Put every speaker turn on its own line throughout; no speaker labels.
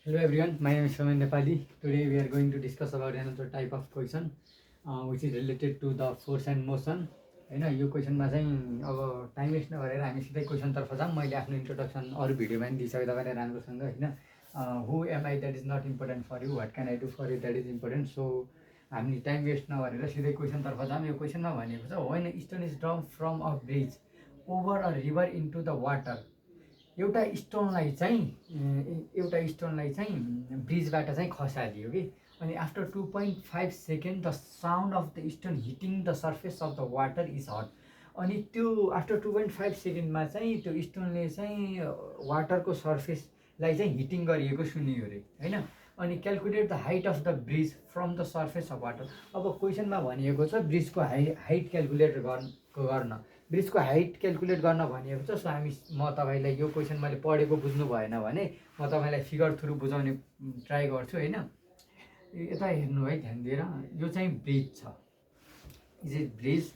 Hello everyone, my name is Shaman Nepali. Today we are going to discuss about another type of question which is related to the force and motion. हैन यो क्वेसनमा चाहिँ अब time waste नगरेर हामी सिधै क्वेसनतर्फ जाऊँ। मैले आफ्नो इन्ट्रोडक्सन अरू भिडियोमा पनि दिइसकेँ तपाईँलाई राम्रोसँग हैन। Who am I that is not important for you, what can I do for you that is important. So हामी टाइम वेस्ट नगरेर सिधै क्वेसनतर्फ जाऊँ। यो क्वेसनमा भनेको छ when stone is drop from a bridge over a river into the water. एउटा स्टोनलाई चाहिँ ब्रिजबाट चाहिँ खसालियो कि, अनि after 2.5 second the sound of the stone hitting the surface of the water is hot. अनि त्यो आफ्टर 2.5 सेकेन्डमा चाहिँ त्यो स्टोनले चाहिँ वाटरको सर्फेसलाई चाहिँ हिटिङ गरिएको सुनियो अरे हैन। अनि calculate the height of the bridge from the surface of water. अब क्वेसनमा भनिएको छ ब्रिजको हाइट क्यालकुलेट गर्न ब्रिजको हाइट क्यालकुलेट गर्न भनिएको छ। सो म तपाईँलाई यो क्वेसन मैले पढेको बुझ्नु भएन भने म तपाईँलाई फिगर थ्रु बुझाउने ट्राई गर्छु हैन। यता हेर्नु है ध्यान दिएर, यो चाहिँ ब्रिज छ, इज ब्रिज।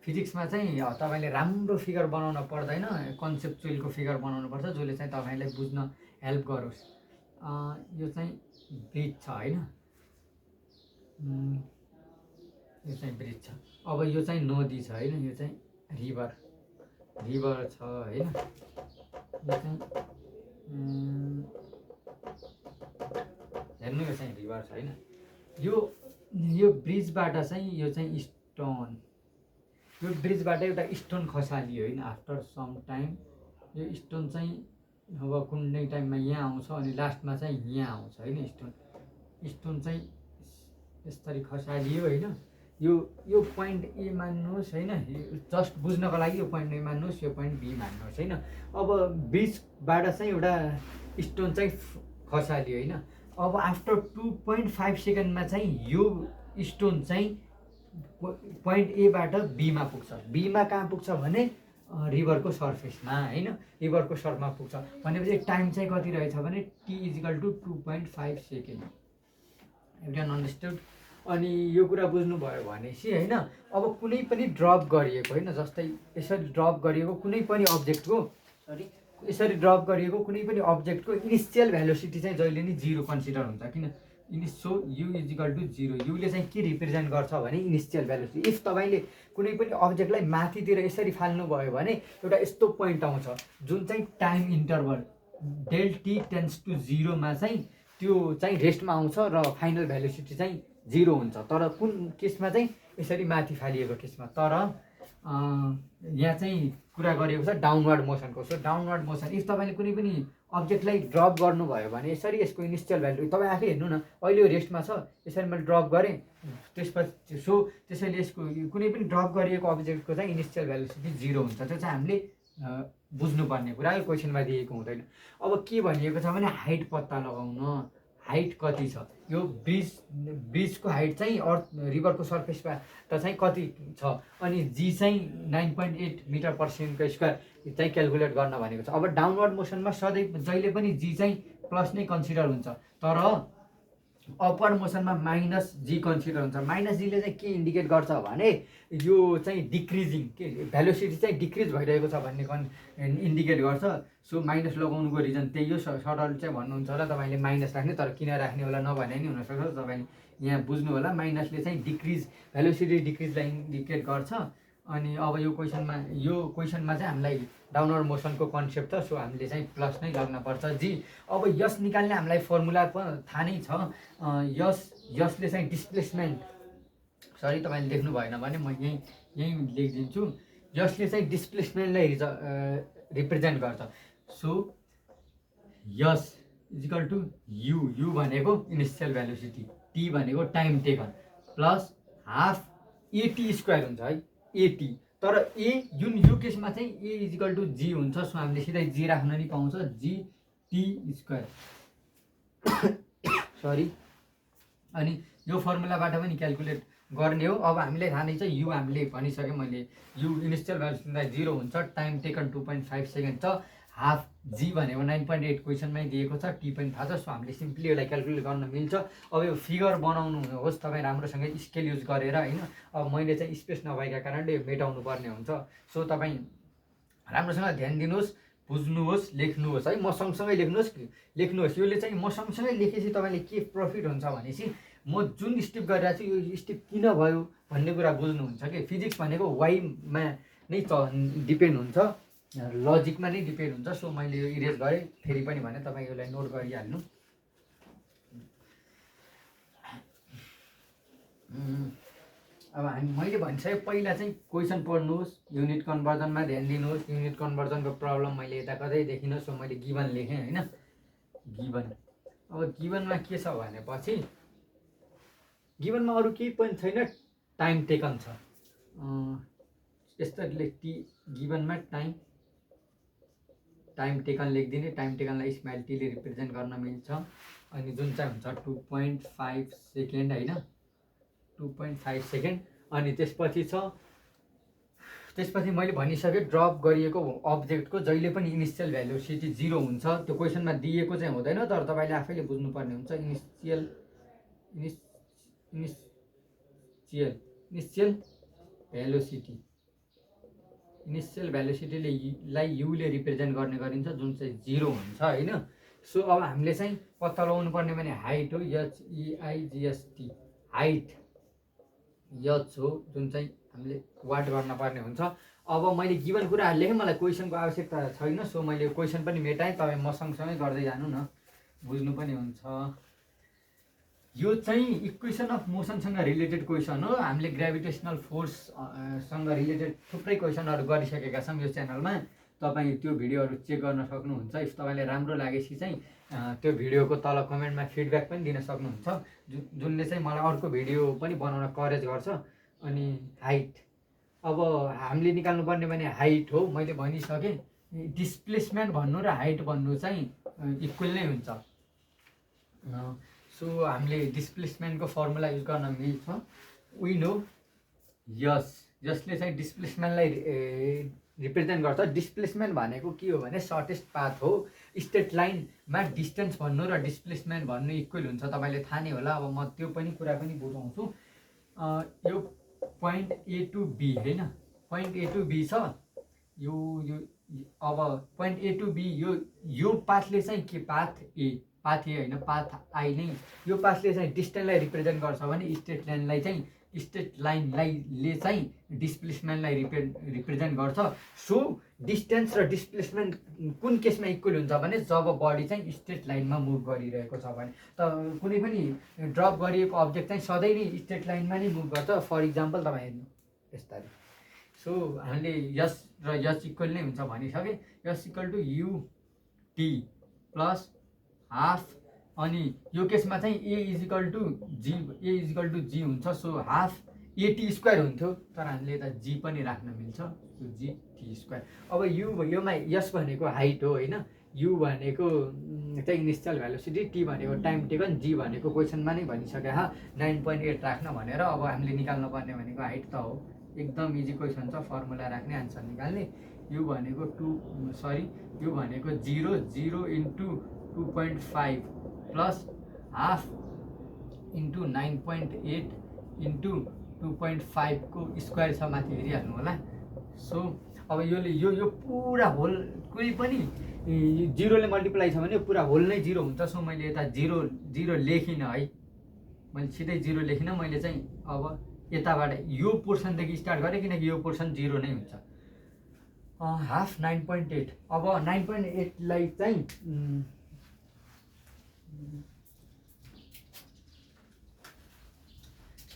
फिजिक्समा चाहिँ तपाईँले राम्रो फिगर बनाउन पर्दैन, कन्सेप्चुअलको फिगर बनाउनु पर्छ जसले चाहिँ तपाईँलाई बुझ्न हेल्प गरोस्। यो चाहिँ ब्रिज छ हैन, यो चाहिँ ब्रिज छ। अब यो चाहिँ नदी छ हैन, यो चाहिँ रिभर छ हैन। यो चाहिँ हेर्नु, यो चाहिँ रिभर छ हैन। यो ब्रिजबाट चाहिँ यो चाहिँ स्टोन, यो ब्रिजबाट एउटा स्टोन खसालियो हैन। आफ्टर सम टाइम यो स्टोन चाहिँ अब कुनै टाइममा यहाँ आउँछ अनि लास्टमा चाहिँ यहाँ आउँछ हैन। स्टोन चाहिँ यसरी खसालियो हैन। यो पोइन्ट ए मान्नुहोस् हैन, जस्ट बुझ्नको लागि यो पोइन्ट ए मान्नुहोस्, यो पोइन्ट बी मान्नुहोस् हैन। अब ब्रिजबाट चाहिँ एउटा स्टोन चाहिँ खसालियो हैन। अब आफ्टर 2.5 सेकेन्डमा चाहिँ यो स्टोन चाहिँ पोइन्ट एबाट बीमा पुग्छ। बीमा कहाँ पुग्छ भने रिभरको सर्फेसमा हैन, रिभरको सर्फमा पुग्छ। भनेपछि टाइम चाहिँ कति रहेछ भने t = 2.5 सेकेन्ड। Everyone understood. अनि यो कुरा बुझ्नुभयो भनेपछि हैन, अब कुनै पनि ड्रप गरिएको हैन, जस्तै यसरी ड्रप गरिएको कुनै पनि अब्जेक्टको यसरी ड्रप गरिएको कुनै पनि अब्जेक्टको इनिसियल भेलोसिटी चाहिँ जहिले नि 0 कन्सिडर हुन्छ। किन सो u = 0। युले चाहिँ के रिप्रेजेन्ट गर्छ भने इनिसियल भेलोसिटी। इफ तपाईँले कुनै पनि अब्जेक्टलाई माथितिर यसरी फाल्नुभयो भने एउटा यस्तो पोइन्ट आउँछ जुन चाहिँ time interval del t tends to 0 मा चाहिँ त्यो चाहिँ रेस्टमा आउँछ र फाइनल भेलोसिटी चाहिँ 0 हुन्छ। तर कुन केसमा चाहिँ यसरी माथि फालिएको केसमा। तर यहाँ चाहिँ कुरा गरिएको छ डाउनवर्ड मोसनको। सो डाउनवर्ड मोसन, इफ तपाईँले कुनै पनि अब्जेक्टलाई ड्रप गर्नुभयो भने यसरी यसको इनिसियल भ्यालु तपाईँ आफै हेर्नु न, अहिले यो रेस्टमा छ, यसरी मैले ड्रप गरेँ त्यसपछि त्यसैले यसको कुनै पनि ड्रप गरिएको अब्जेक्टको चाहिँ इनिसियल भेलोसिटी 0 हुन्छ। त्यो चाहिँ हामीले बुझ्नुपर्ने कुरा, यो क्वेसनमा दिएको हुँदैन। अब के भनिएको छ भने हाइट पत्ता लगाउन। हाइट कति छ, यो ब्रिजको हाइट चाहिँ रिभरको सर्फेसमा त चाहिँ कति छ, अनि जी चाहिँ 9.8 मिटर पर सेकेन्डको स्क्वायर चाहिँ क्यालकुलेट गर्न भनेको छ। अब डाउनवर्ड मोसनमा जहिले पनि जी चाहिँ प्लस नै कन्सिडर हुन्छ, तर अपवर्ड मोसनमा माइनस जी कन्सिडर हुन्छ। माइनस जीले चाहिँ के इन्डिकेट गर्छ भने यो चाहिँ डिक्रिजिङ के भेलोसिटी चाहिँ डिक्रिज भइरहेको छ भन्ने इन्डिकेट गर्छ। सो माइनस लगाउनुको रिजन त्यही हो। सरल चाहिँ भन्नुहुन्छ होला तपाईँले माइनस राख्ने, तर किन राख्ने होला नभने नि हुनसक्छ, तपाईँले यहाँ बुझ्नु होला। माइनसले चाहिँ भेलोसिटी डिक्रिजलाई इन्डिकेट गर्छ। अनि अब यो क्वेसनमा चाहिँ हामीलाई डाउनवर्ड मोसनको कन्सेप्ट छ। सो हामीले चाहिँ प्लस नै लाग्नुपर्छ जी। अब यस निकाल्ने हामीलाई फर्मुला थाहा नै छ। यसले चाहिँ डिस्प्लेसमेन्ट, सरी तपाईँले देख्नु भएन भने म यहीँ लेखिदिन्छु। यसले चाहिँ डिस्प्लेसमेन्टलाई रिप्रेजेन्ट गर्छ। सो यस = यु भनेको इनिसियल भेलोसिटी, टी भनेको time taken, plus half eighty square हुन्छ है, एटी। तर यो केसमा चाहिँ ए = जी हुन्छ। सो हामीले सिधै जी राख्न नि पाउँछ, जी टी स्क्वायर सरी। अनि यो फर्मुलाबाट पनि क्यालकुलेट गर्ने हो। अब हामीलाई थाहा नै छ, यु हामीले भनिसकेँ मैले, यु इनिसियल भेलोसिटी 0 हुन्छ, टाइम टेकन 2.5 सेकेन्ड छ, हाफ जी भनेको 9.8 क्वेसनमै दिएको छ, टी पनि थाहा छ। सो हामीले सिम्पली यसलाई क्यालकुलेट गर्न मिल्छ। अब यो फिगर बनाउनु होस् तपाईँ राम्रोसँग स्केल युज गरेर हैन। अब मैले चाहिँ स्पेस नभएका कारणले यो मेटाउनु पर्ने हुन्छ। सो तपाईँ राम्रोसँग ध्यान दिनुहोस्। बुझ्नुहोस्, लेख्नुहोस् है, म सँगसँगै लेख्नुहोस्। योले चाहिँ म सँगसँगै लेखेपछि तपाईँले के प्रफिट हुन्छ भनेपछि म जुन स्टेप गरिरहेको छु यो स्टेप किन भयो भन्ने कुरा बुझ्नुहुन्छ कि फिजिक्स भनेको वाइमा नै डिपेन्ड हुन्छ, लजिकमा नै डिपेन्ड हुन्छ। सो मैले यो इरेज गरेँ, फेरि पनि भने तपाईँ यसलाई नोट गरिहाल्नु। अब मैले भनिसकेँ, पहिला चाहिँ क्वेसन पढ्नुहोस्, युनिट कन्भर्जनमा ध्यान दिनुहोस्। युनिट कन्भर्जनको प्रब्लम मैले यता कतै देखिनँ, सो मैले गिभन लेखेँ होइन। गिभन, अब गिभनमा के छ भनेपछि गिभनमा अरू केही पनि छैन, टाइम टेकन छ। यस्तो गिभनमा टाइम टेकन लेखिदिने। टाइम टेकनलाई स्माइल टीले रिप्रेजेन्ट गर्न मिल्छ। अनि जुन चाहिँ हुन्छ 2.5 सेकेन्ड होइन, 2.5 सेकेन्ड। अनि त्यसपछि मैले भनिसकेँ ड्रप गरिएको अब्जेक्टको जहिले पनि इनिसियल भ्यालोसिटी 0 हुन्छ। त्यो क्वेसनमा दिएको चाहिँ हुँदैन, तर तपाईँले आफैले बुझ्नुपर्ने हुन्छ। इनिसियल भ्यालोसिटीलाई युले रिप्रेजेन्ट गर्ने गरिन्छ, जुन चाहिँ 0 हुन्छ होइन। सो अब हामीले चाहिँ पत्ता लगाउनु पर्ने भने हाइट हो, HEIGHT, हाइट यच हो, जुन चाहिँ हामीले वाट गर्न पर्ने हुन्छ। अब मैले गिभन कुराहरू लेखेँ, मलाई क्वेसनको आवश्यकता छैन, सो मैले क्वेसन पनि मेटाएँ। तपाईँ म सँगसँगै गर्दै जानु न, बुझ्नु पनि हुन्छ। यो चाहिँ इक्वेसन अफ मोसनसँग रिलेटेड क्वेसन हो। हामीले ग्रेभिटेसनल फोर्ससँग रिलेटेड थुप्रै क्वेसनहरू गरिसकेका छौँ यो च्यानलमा। तपाईँ त्यो भिडियोहरू चेक गर्न सक्नुहुन्छ। इफ तपाईँलाई राम्रो लागेपछि चाहिँ त्यो भिडियोको तल कमेन्टमा फिडब्याक पनि दिन सक्नुहुन्छ, जुनले चाहिँ मलाई अर्को भिडियो पनि बनाउन करेज गर्छ। अनि हाइट, अब हामीले निकाल्नुपर्ने भने हाइट हो, मैले भनिसकेँ। डिस्प्लेसमेन्ट भन्नु र हाइट भन्नु चाहिँ इक्वल नै हुन्छ। सो हामीले डिस्प्लेसमेन्टको फर्मुला युज गर्न मिल्छ। वी नो यसले चाहिँ डिस्प्लेसमेन्टलाई रिप्रेजेन्ट गर्छ। डिस्प्लेसमेन्ट भनेको के हो भने सर्टेस्ट पाथ हो। स्ट्रेट लाइनमा डिस्टेन्स भन्नु र डिस्प्लेसमेन्ट भन्नु इक्वल हुन्छ, तपाईँले थाहा नै होला। अब म त्यो पनि कुरा पनि बुझाउँछु। यो पोइन्ट A to B होइन, पोइन्ट A to B छ। यो अब पोइन्ट A to B यो पाथले चाहिँ के, पाथ ए होइन, पाथ आई नै। यो पाथले चाहिँ डिस्टेन्सलाई रिप्रेजेन्ट गर्छ भने स्ट्रेट लाइनले चाहिँ डिस्प्लेसमेन्टलाई रिप्रेजेन्ट गर्छ। सो डिस्टेन्स र डिस्प्लेसमेन्ट कुन केसमा इक्वल हुन्छ भने जब बडी चाहिँ स्ट्रेट लाइनमा मुभ गरिरहेको छ भने। त कुनै पनि ड्रप गरिएको अब्जेक्ट चाहिँ सधैँ नै स्ट्रेट लाइनमा नै मुभ गर्छ। फर इक्जाम्पल तपाईँ हेर्नु यस्तरी। सो हामीले यस र यस इक्वल नै हुन्छ भनिसकेँ। यस equal to UT plus half. अनि यो केसमा चाहिँ A इजिकल टु G हुन्छ। सो हाफ AT स्क्वायर हुन्थ्यो, तर हामीले यता G पनि राख्न मिल्छ, GT स्क्वायर। अब योमा यस भनेको हाइट हो होइन, U भनेको चाहिँ इनिसियल भ्यालोसिटी, T भनेको टाइम टेकन, G भनेको क्वेसनमा नै भनिसके 9.8 राख्न भनेर। अब हामीले निकाल्नु पर्ने भनेको हाइट त हो। एकदम इजी क्वेसन छ, फर्मुला राख्ने आन्सर निकाल्ने। यो भनेको 0 into 2.5 plus half into 9.8 into 2.5 को स्क्वायर छ, माथि हेरिहाल्नु होला। सो अब यो पुरा होल कोही पनि 0ले मल्टिप्लाई छ भने पुरा होल नै 0 हुन्छ। सो मैले यता 0 लेखिनँ है, मैले सिधै 0 लेखिनँ। मैले चाहिँ अब यताबाट यो पोर्सनदेखि स्टार्ट गरेँ, किनकि यो पोर्सन 0 नै हुन्छ। हाफ 9.8। अब 9.8लाई चाहिँ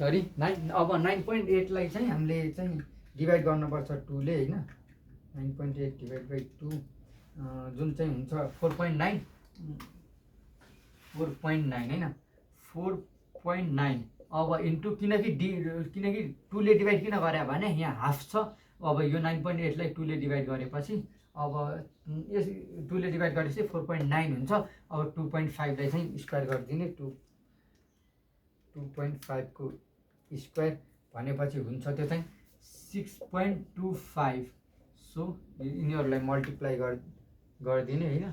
अब 9.8लाई चाहिँ हामीले चाहिँ डिभाइड गर्नुपर्छ 2ले होइन। 9.8 डिभाइड बाई 2 जुन चाहिँ हुन्छ 4.9 होइन, 4.9। अब इन्टु किनकि 2ले डिभाइड किन गरे भने यहाँ हाफ छ। अब यो 9.8लाई 2ले डिभाइड गरेपछि अब 2ले डिभाइड गरेपछि 4.9 हुन्छ। अब 2.5लाई चाहिँ स्क्वायर गरिदिने, 2.5 को स्क्वायर भनेपछि हुन्छ त्यो चाहिँ 6.25। सो यिनीहरूलाई मल्टिप्लाई गरिदिने होइन,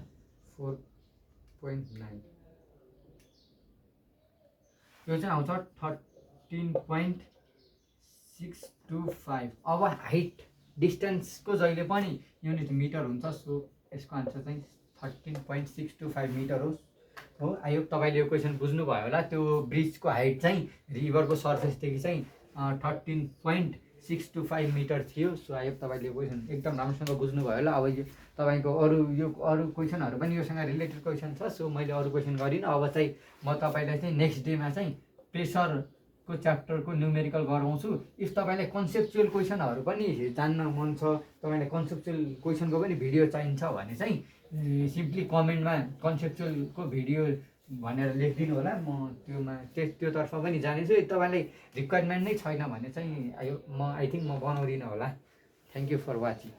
4.9 यो चाहिँ आउँछ 13.625। अब हाइट डिस्टेन्सको जहिले पनि युनिट मिटर हुन्छ। सो यसको आन्सर चाहिँ 13.625 मिटर हो। आई होप तपाईँले यो क्वेसन बुझ्नुभयो होला। त्यो ब्रिजको हाइट चाहिँ रिभरको सर्फेसदेखि चाहिँ 13.625 मिटर थियो। सो आई होप तपाईँले यो क्वेसन एकदम राम्रोसँग बुझ्नुभयो होला। अब यो तपाईँको अरू क्वेसनहरू पनि योसँग रिलेटेड क्वेसन छ। सो मैले अरू क्वेसन गरिनँ। अब चाहिँ म तपाईँलाई चाहिँ नेक्स्ट डेमा चाहिँ प्रेसरको च्याप्टरको न्युमेरिकल गराउँछु। इफ तपाईँलाई कन्सेप्चुअल क्वेसनहरू पनि जान्न मन छ, तपाईँलाई कन्सेप्चुअल क्वेसनको पनि भिडियो चाहिन्छ भने चाहिँ सिम्पली कमेन्टमा कन्सेप्चुअलको भिडियो भनेर लेखिदिनु होला। म त्योतर्फ पनि जानेछु। तपाईँलाई रिक्वायरमेन्ट नै छैन भने चाहिँ आई थिङ्क म बनाउँदिनँ होला। Thank you for watching.